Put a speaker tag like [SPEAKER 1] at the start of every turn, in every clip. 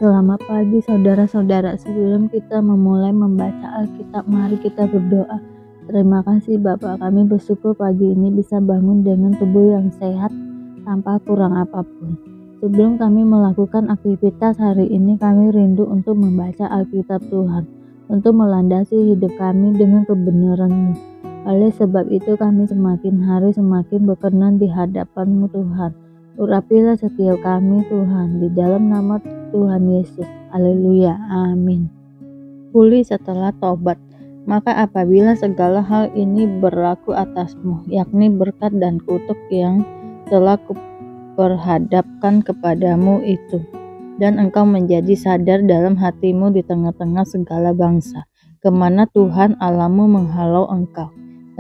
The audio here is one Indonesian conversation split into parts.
[SPEAKER 1] Selamat pagi saudara-saudara. Sebelum kita memulai membaca Alkitab, mari kita berdoa. Terima kasih Bapa, kami bersyukur pagi ini bisa bangun dengan tubuh yang sehat tanpa kurang apapun. Sebelum kami melakukan aktivitas hari ini, kami rindu untuk membaca Alkitab Tuhan, untuk melandasi hidup kami dengan kebenaran-Mu. Oleh sebab itu kami semakin hari semakin berkenan di hadapan-Mu Tuhan. Urapilah setiap kami Tuhan, di dalam nama Tuhan Yesus. Haleluya. Amin. Pulih setelah tobat. Maka apabila segala hal ini berlaku atasmu, yakni berkat dan kutuk yang telah kuperhadapkan kepadamu itu, dan engkau menjadi sadar dalam hatimu di tengah-tengah segala bangsa, kemana Tuhan Allahmu menghalau engkau.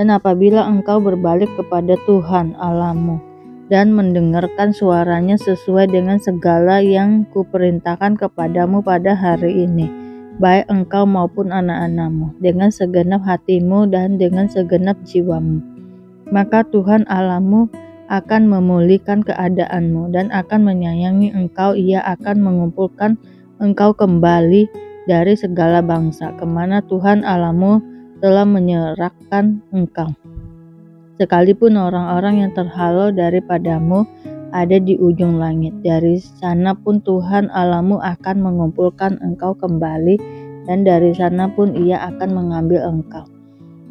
[SPEAKER 1] Dan apabila engkau berbalik kepada Tuhan Allahmu, dan mendengarkan suaranya sesuai dengan segala yang kuperintahkan kepadamu pada hari ini, baik engkau maupun anak-anakmu, dengan segenap hatimu dan dengan segenap jiwamu, maka Tuhan Allahmu akan memulihkan keadaanmu dan akan menyayangi engkau. Ia akan mengumpulkan engkau kembali dari segala bangsa, kemana Tuhan Allahmu telah menyerahkan engkau. Sekalipun orang-orang yang terhalau daripadamu ada di ujung langit, dari sana pun Tuhan Allahmu akan mengumpulkan engkau kembali, dan dari sana pun Ia akan mengambil engkau.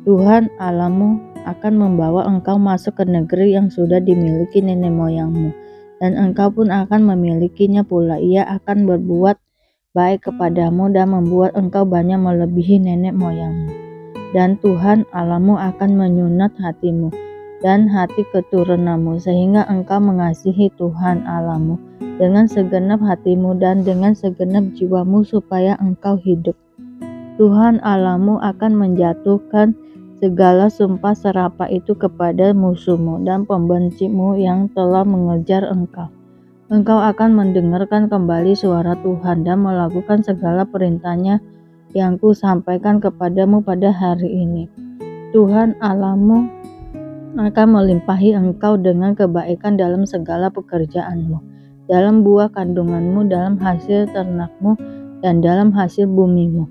[SPEAKER 1] Tuhan Allahmu akan membawa engkau masuk ke negeri yang sudah dimiliki nenek moyangmu, dan engkau pun akan memilikinya pula. Ia akan berbuat baik kepadamu dan membuat engkau banyak melebihi nenek moyangmu. Dan Tuhan Allahmu akan menyunat hatimu dan hati keturunanmu, sehingga engkau mengasihi Tuhan Allahmu dengan segenap hatimu dan dengan segenap jiwamu, supaya engkau hidup. Tuhan Allahmu akan menjatuhkan segala sumpah serapah itu kepada musuhmu dan pembencimu yang telah mengejar engkau. Engkau akan mendengarkan kembali suara Tuhan dan melakukan segala perintahnya yang ku sampaikan kepadamu pada hari ini. Tuhan Allahmu akan melimpahi engkau dengan kebaikan dalam segala pekerjaanmu, dalam buah kandunganmu, dalam hasil ternakmu, dan dalam hasil bumimu.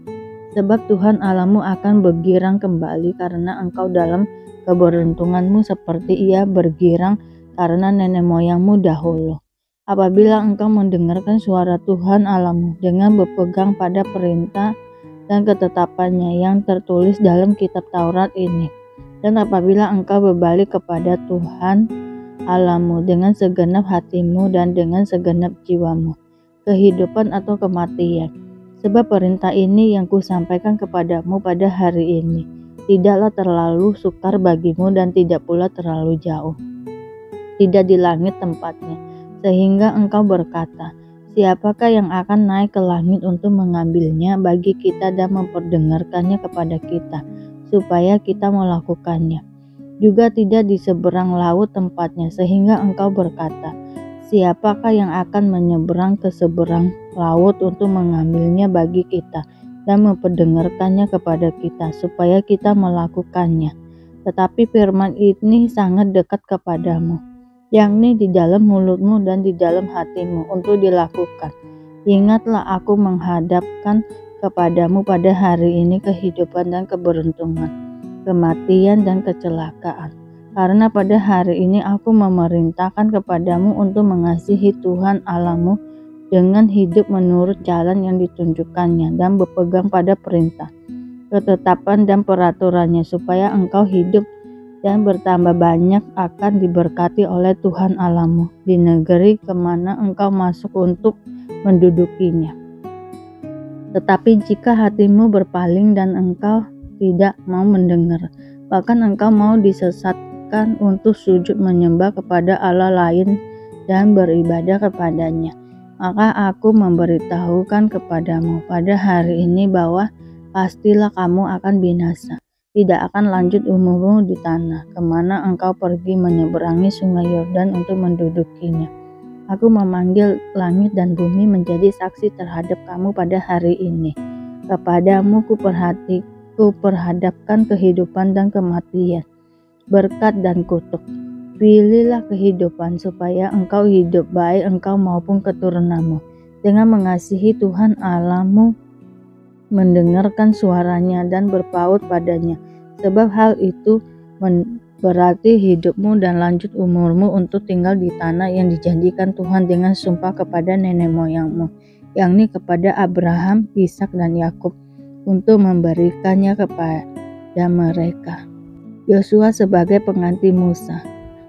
[SPEAKER 1] Sebab Tuhan Allahmu akan bergirang kembali karena engkau dalam keberuntunganmu, seperti Ia bergirang karena nenek moyangmu dahulu. Apabila engkau mendengarkan suara Tuhan Allahmu dengan berpegang pada perintah dan ketetapannya yang tertulis dalam kitab Taurat ini, dan apabila engkau berbalik kepada Tuhan Allahmu dengan segenap hatimu dan dengan segenap jiwamu, kehidupan atau kematian. Sebab perintah ini yang kusampaikan kepadamu pada hari ini tidaklah terlalu sukar bagimu dan tidak pula terlalu jauh, tidak di langit tempatnya, sehingga engkau berkata, siapakah yang akan naik ke langit untuk mengambilnya bagi kita dan memperdengarkannya kepada kita, supaya kita melakukannya. Juga tidak di seberang laut tempatnya, sehingga engkau berkata, siapakah yang akan menyeberang ke seberang laut untuk mengambilnya bagi kita dan memperdengarkannya kepada kita, supaya kita melakukannya. Tetapi firman ini sangat dekat kepadamu, yakni di dalam mulutmu dan di dalam hatimu, untuk dilakukan. Ingatlah, aku menghadapkan kepadamu pada hari ini kehidupan dan keberuntungan, kematian dan kecelakaan. Karena pada hari ini aku memerintahkan kepadamu untuk mengasihi Tuhan Allahmu dengan hidup menurut jalan yang ditunjukkannya dan berpegang pada perintah, ketetapan dan peraturannya, supaya engkau hidup dan bertambah banyak, akan diberkati oleh Tuhan Allahmu di negeri kemana engkau masuk untuk mendudukinya. Tetapi jika hatimu berpaling dan engkau tidak mau mendengar, bahkan engkau mau disesatkan untuk sujud menyembah kepada Allah lain dan beribadah kepadanya, maka aku memberitahukan kepadamu pada hari ini bahwa pastilah kamu akan binasa. Tidak akan lanjut umurmu di tanah kemana engkau pergi menyeberangi sungai Yordan untuk mendudukinya. Aku memanggil langit dan bumi menjadi saksi terhadap kamu pada hari ini. Kepadamu kuperhadapkan kehidupan dan kematian, berkat dan kutuk. Pilihlah kehidupan supaya engkau hidup, baik engkau maupun keturunanmu, dengan mengasihi Tuhan Allahmu, mendengarkan suaranya dan berpaut padanya, sebab hal itu berarti hidupmu dan lanjut umurmu untuk tinggal di tanah yang dijanjikan Tuhan dengan sumpah kepada nenek moyangmu, yakni kepada Abraham, Ishak dan Yakub, untuk memberikannya kepada mereka. Yosua sebagai pengganti Musa.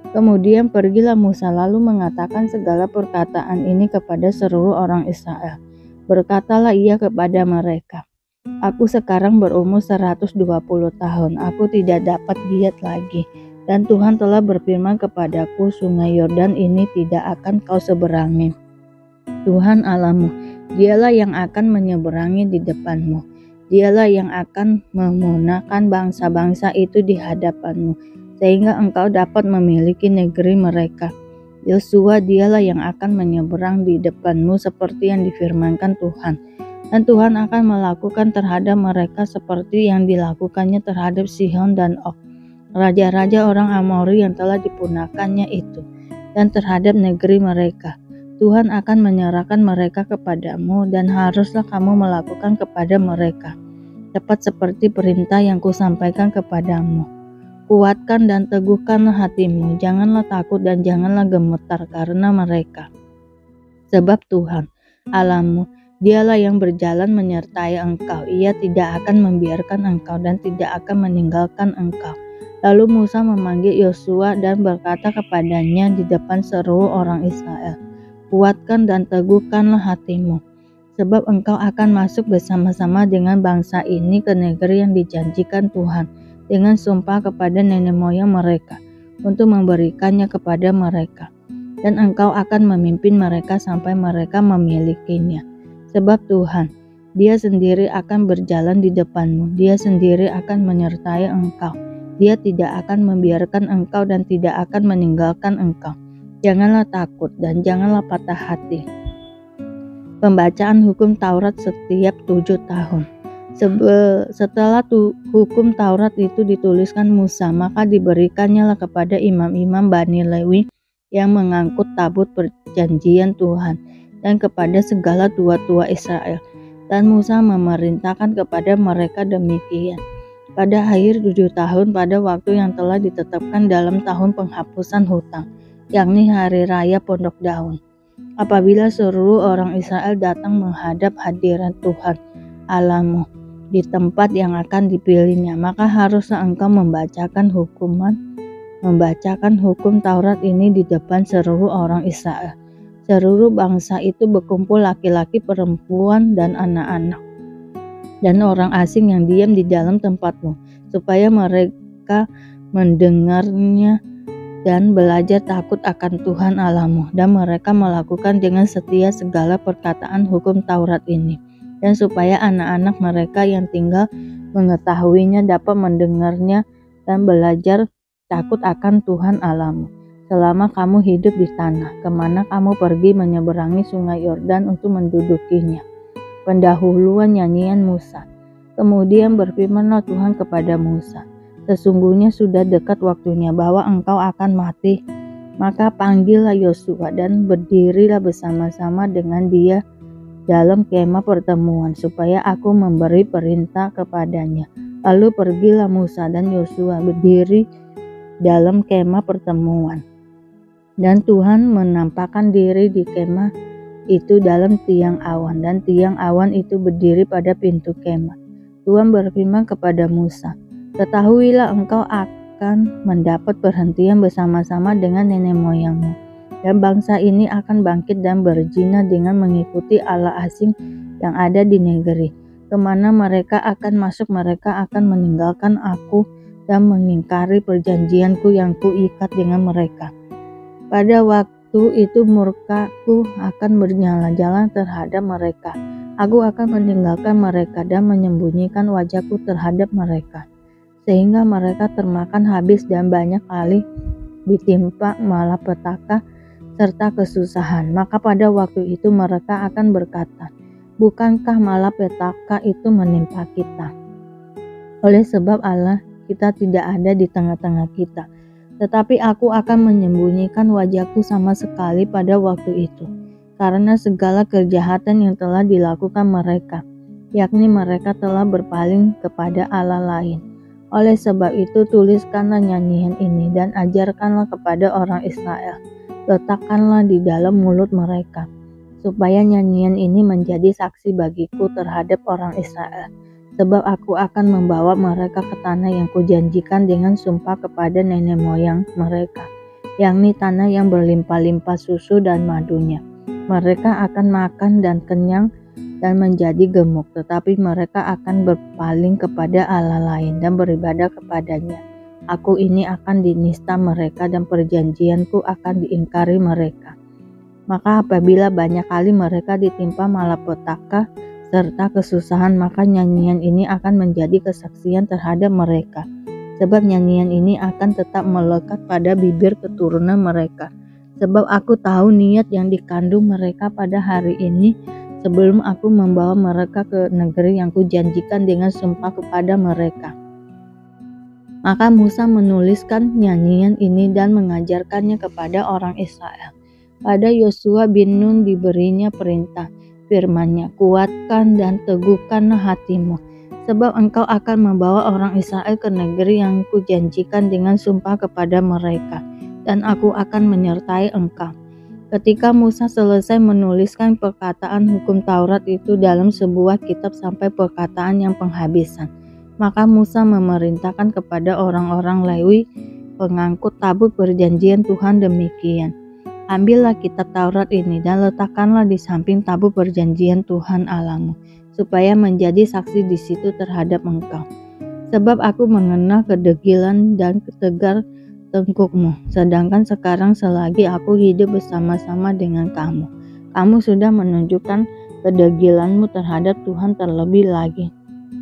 [SPEAKER 1] Kemudian pergilah Musa lalu mengatakan segala perkataan ini kepada seluruh orang Israel. Berkatalah ia kepada mereka, "Aku sekarang berumur 120 tahun, aku tidak dapat giat lagi. Dan Tuhan telah berfirman kepadaku, sungai Yordan ini tidak akan kau seberangi. Tuhan Allahmu, dialah yang akan menyeberangi di depanmu. Dialah yang akan memunahkan bangsa-bangsa itu di hadapanmu, sehingga engkau dapat memiliki negeri mereka. Yosua dialah yang akan menyeberang di depanmu seperti yang difirmankan Tuhan. Dan Tuhan akan melakukan terhadap mereka seperti yang dilakukannya terhadap Sihon dan Og, raja-raja orang Amori yang telah dipunahkannya itu, dan terhadap negeri mereka. Tuhan akan menyerahkan mereka kepadamu dan haruslah kamu melakukan kepada mereka, tepat seperti perintah yang kusampaikan kepadamu. Kuatkan dan teguhkanlah hatimu, janganlah takut dan janganlah gemetar karena mereka. Sebab Tuhan, Allahmu, dialah yang berjalan menyertai engkau, ia tidak akan membiarkan engkau dan tidak akan meninggalkan engkau. Lalu Musa memanggil Yosua dan berkata kepadanya di depan seluruh orang Israel, kuatkan dan teguhkanlah hatimu, sebab engkau akan masuk bersama-sama dengan bangsa ini ke negeri yang dijanjikan Tuhan dengan sumpah kepada nenek moyang mereka untuk memberikannya kepada mereka. Dan engkau akan memimpin mereka sampai mereka memilikinya. Sebab Tuhan, Dia sendiri akan berjalan di depanmu, Dia sendiri akan menyertai engkau. Dia tidak akan membiarkan engkau dan tidak akan meninggalkan engkau. Janganlah takut dan janganlah patah hati. Pembacaan hukum Taurat setiap 7 tahun. Setelah hukum Taurat itu dituliskan Musa, maka diberikannya kepada imam-imam Bani Lewi yang mengangkut tabut perjanjian Tuhan dan kepada segala tua-tua Israel. Dan Musa memerintahkan kepada mereka demikian. Pada akhir 7 tahun pada waktu yang telah ditetapkan dalam tahun penghapusan hutang, yakni hari raya Pondok Daun, apabila seluruh orang Israel datang menghadap hadirat Tuhan Allahmu di tempat yang akan dipilihnya, maka haruslah engkau membacakan hukum Taurat ini di depan seluruh orang Israel. Seluruh bangsa itu berkumpul, laki-laki, perempuan, dan anak-anak, dan orang asing yang diam di dalam tempatmu, supaya mereka mendengarnya dan belajar takut akan Tuhan Allahmu, dan mereka melakukan dengan setia segala perkataan hukum Taurat ini, dan supaya anak-anak mereka yang tinggal mengetahuinya dapat mendengarnya dan belajar takut akan Tuhan Allahmu, selama kamu hidup di tanah kemana kamu pergi menyeberangi sungai Yordan untuk mendudukinya. Pendahuluan nyanyian Musa. Kemudian berfirmanlah Tuhan kepada Musa, sesungguhnya sudah dekat waktunya bahwa engkau akan mati. Maka panggillah Yosua dan berdirilah bersama-sama dengan dia dalam kemah pertemuan, supaya aku memberi perintah kepadanya. Lalu pergilah Musa dan Yosua berdiri dalam kemah pertemuan. Dan Tuhan menampakkan diri di kemah itu dalam tiang awan, dan tiang awan itu berdiri pada pintu kemah. Tuhan berfirman kepada Musa, ketahuilah engkau akan mendapat perhentian bersama-sama dengan nenek moyangmu, dan bangsa ini akan bangkit dan berzina dengan mengikuti allah asing yang ada di negeri. Kemana mereka akan masuk, mereka akan meninggalkan aku dan mengingkari perjanjianku yang kuikat dengan mereka. Pada waktu itu murkaku akan bernyala-nyala terhadap mereka. Aku akan meninggalkan mereka dan menyembunyikan wajahku terhadap mereka, sehingga mereka termakan habis dan banyak kali ditimpa malapetaka serta kesusahan. Maka pada waktu itu mereka akan berkata, bukankah malapetaka itu menimpa kita? Oleh sebab Allah kita tidak ada di tengah-tengah kita, tetapi aku akan menyembunyikan wajahku sama sekali pada waktu itu. karena segala kejahatan yang telah dilakukan mereka, yakni mereka telah berpaling kepada Allah lain. Oleh sebab itu tuliskanlah nyanyian ini dan ajarkanlah kepada orang Israel. Letakkanlah di dalam mulut mereka, supaya nyanyian ini menjadi saksi bagiku terhadap orang Israel. Sebab aku akan membawa mereka ke tanah yang kujanjikan dengan sumpah kepada nenek moyang mereka, yakni tanah yang berlimpah-limpah susu dan madunya. Mereka akan makan dan kenyang dan menjadi gemuk, tetapi mereka akan berpaling kepada Allah lain dan beribadah kepadanya. Aku ini akan dinista mereka dan perjanjianku akan diingkari mereka. Maka apabila banyak kali mereka ditimpa malapetaka serta kesusahan, maka nyanyian ini akan menjadi kesaksian terhadap mereka. Sebab nyanyian ini akan tetap melekat pada bibir keturunan mereka. Sebab aku tahu niat yang dikandung mereka pada hari ini, sebelum aku membawa mereka ke negeri yang kujanjikan dengan sumpah kepada mereka. Maka Musa menuliskan nyanyian ini dan mengajarkannya kepada orang Israel. Pada Yosua bin Nun diberinya perintah, firman-Nya, kuatkan dan teguhkanlah hatimu, sebab engkau akan membawa orang Israel ke negeri yang kujanjikan dengan sumpah kepada mereka, dan aku akan menyertai engkau. Ketika Musa selesai menuliskan perkataan hukum Taurat itu dalam sebuah kitab sampai perkataan yang penghabisan, maka Musa memerintahkan kepada orang-orang Lewi pengangkut tabut perjanjian Tuhan demikian. Ambillah kitab Taurat ini dan letakkanlah di samping tabut perjanjian Tuhan Allahmu, supaya menjadi saksi di situ terhadap engkau. Sebab aku mengenal kedegilan dan tegar tengkukmu, sedangkan sekarang selagi aku hidup bersama-sama dengan kamu, kamu sudah menunjukkan kedegilanmu terhadap Tuhan terlebih lagi.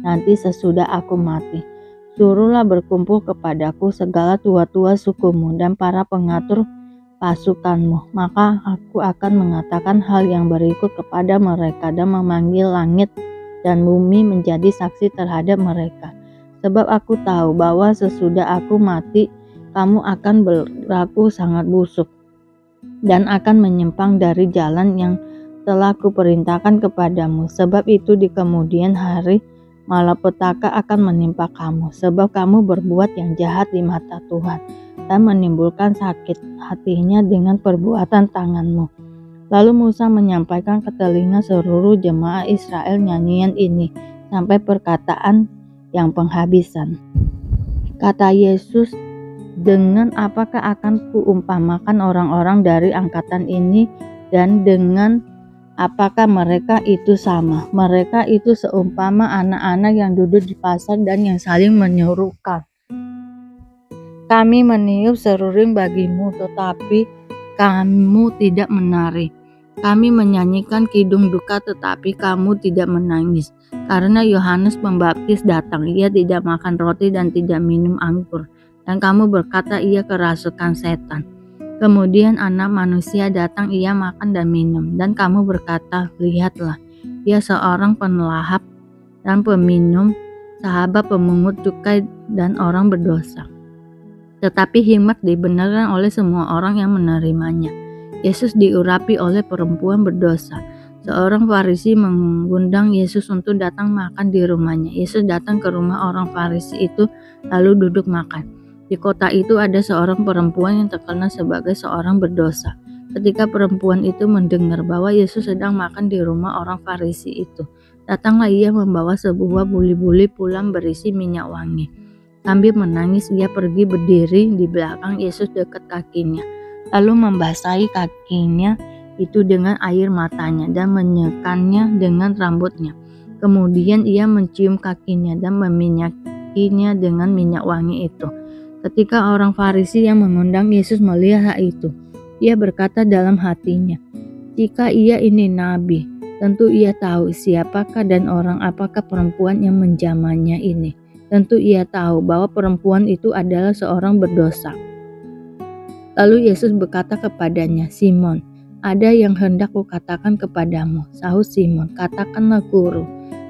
[SPEAKER 1] Nanti sesudah aku mati, suruhlah berkumpul kepadaku segala tua-tua sukumu dan para pengatur pasukanmu, maka aku akan mengatakan hal yang berikut kepada mereka dan memanggil langit dan bumi menjadi saksi terhadap mereka. Sebab aku tahu bahwa sesudah aku mati, kamu akan berlaku sangat busuk dan akan menyimpang dari jalan yang telah kuperintahkan kepadamu. Sebab itu di kemudian hari malapetaka akan menimpa kamu, sebab kamu berbuat yang jahat di mata Tuhan dan menimbulkan sakit hatinya dengan perbuatan tanganmu. Lalu Musa menyampaikan ke telinga seluruh jemaah Israel nyanyian ini sampai perkataan yang penghabisan. Kata Yesus, dengan apakah akan kuumpamakan orang-orang dari angkatan ini, dan dengan apakah mereka itu sama? Mereka itu seumpama anak-anak yang duduk di pasar dan yang saling menyerukan, kami meniup seruling bagimu, tetapi kamu tidak menari. Kami menyanyikan kidung duka, tetapi kamu tidak menangis. Karena Yohanes Pembaptis datang, ia tidak makan roti dan tidak minum anggur. Dan kamu berkata ia kerasukan setan. Kemudian Anak Manusia datang, ia makan dan minum. Dan kamu berkata, lihatlah, ia seorang penlahap dan peminum, sahabat pemungut cukai dan orang berdosa. Tetapi hikmat dibenarkan oleh semua orang yang menerimanya. Yesus diurapi oleh perempuan berdosa. Seorang Farisi mengundang Yesus untuk datang makan di rumahnya. Yesus datang ke rumah orang Farisi itu lalu duduk makan. Di kota itu ada seorang perempuan yang terkenal sebagai seorang berdosa. Ketika perempuan itu mendengar bahwa Yesus sedang makan di rumah orang Farisi itu, datanglah ia membawa sebuah buli-buli pulang berisi minyak wangi. Sambil menangis ia pergi berdiri di belakang Yesus dekat kakinya, lalu membasahi kakinya itu dengan air matanya dan menyekannya dengan rambutnya. Kemudian ia mencium kakinya dan meminyakinya dengan minyak wangi itu. Ketika orang Farisi yang mengundang Yesus melihat hal itu, ia berkata dalam hatinya, jika ia ini nabi, tentu ia tahu siapakah dan orang apakah perempuan yang menjamahnya ini. Tentu ia tahu bahwa perempuan itu adalah seorang berdosa. Lalu Yesus berkata kepadanya, Simon, ada yang hendak kukatakan kepadamu. Sahut Simon, katakanlah guru.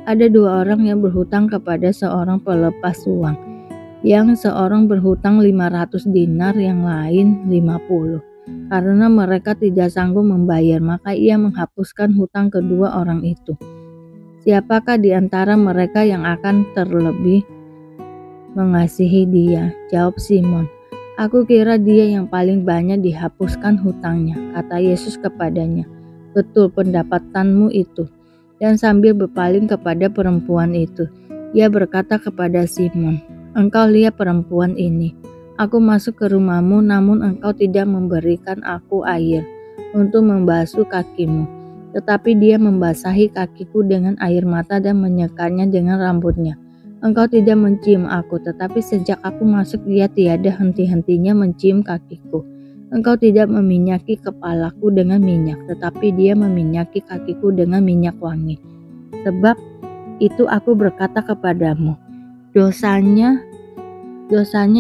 [SPEAKER 1] Ada dua orang yang berhutang kepada seorang pelepas uang. Yang seorang berhutang 500 dinar, yang lain 50. Karena mereka tidak sanggup membayar, maka ia menghapuskan hutang kedua orang itu. Siapakah di antara mereka yang akan terlebih mengasihi dia? Jawab Simon. Aku kira dia yang paling banyak dihapuskan hutangnya, kata Yesus kepadanya. Betul pendapatanmu itu. Dan sambil berpaling kepada perempuan itu, ia berkata kepada Simon, engkau lihat perempuan ini. Aku masuk ke rumahmu, namun engkau tidak memberikan aku air untuk membasuh kakimu. Tetapi dia membasahi kakiku dengan air mata dan menyekanya dengan rambutnya. Engkau tidak mencium aku, tetapi sejak aku masuk dia tiada henti-hentinya mencium kakiku. Engkau tidak meminyaki kepalaku dengan minyak, tetapi dia meminyaki kakiku dengan minyak wangi. Sebab itu aku berkata kepadamu, dosanya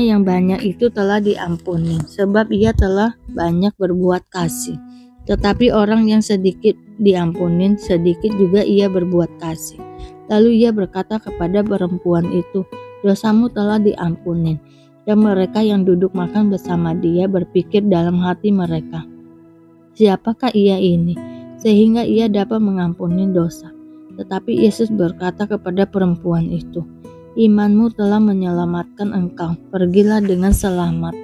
[SPEAKER 1] yang banyak itu telah diampuni, sebab ia telah banyak berbuat kasih. Tetapi orang yang sedikit diampunin, sedikit juga ia berbuat kasih. Lalu ia berkata kepada perempuan itu, dosamu telah diampunin. Dan mereka yang duduk makan bersama dia berpikir dalam hati mereka, siapakah ia ini, sehingga ia dapat mengampuni dosa. Tetapi Yesus berkata kepada perempuan itu, imanmu telah menyelamatkan engkau, pergilah dengan selamat.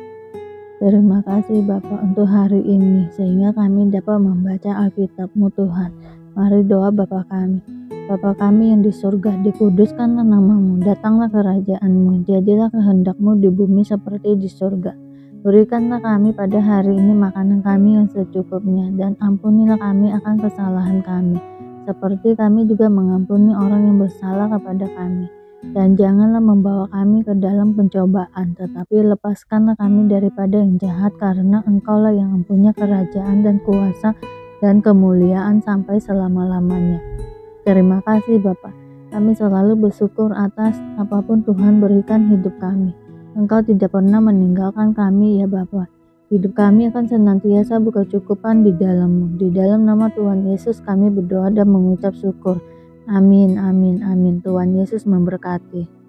[SPEAKER 1] Terima kasih Bapa untuk hari ini, sehingga kami dapat membaca Alkitab-Mu Tuhan. Mari doa Bapa kami. Bapa kami yang di surga, dikuduskanlah nama-Mu, datanglah kerajaan-Mu, jadilah kehendak-Mu di bumi seperti di surga. Berikanlah kami pada hari ini makanan kami yang secukupnya, dan ampunilah kami akan kesalahan kami, seperti kami juga mengampuni orang yang bersalah kepada kami. Dan janganlah membawa kami ke dalam pencobaan, tetapi lepaskanlah kami daripada yang jahat, karena Engkaulah yang mempunyai kerajaan dan kuasa dan kemuliaan sampai selama-lamanya. Terima kasih Bapa. Kami selalu bersyukur atas apapun Tuhan berikan hidup kami. Engkau tidak pernah meninggalkan kami ya Bapa. Hidup kami akan senantiasa berkecukupan di dalam-Mu. Di dalam nama Tuhan Yesus kami berdoa dan mengucap syukur. Amin, amin, amin. Tuhan Yesus memberkati.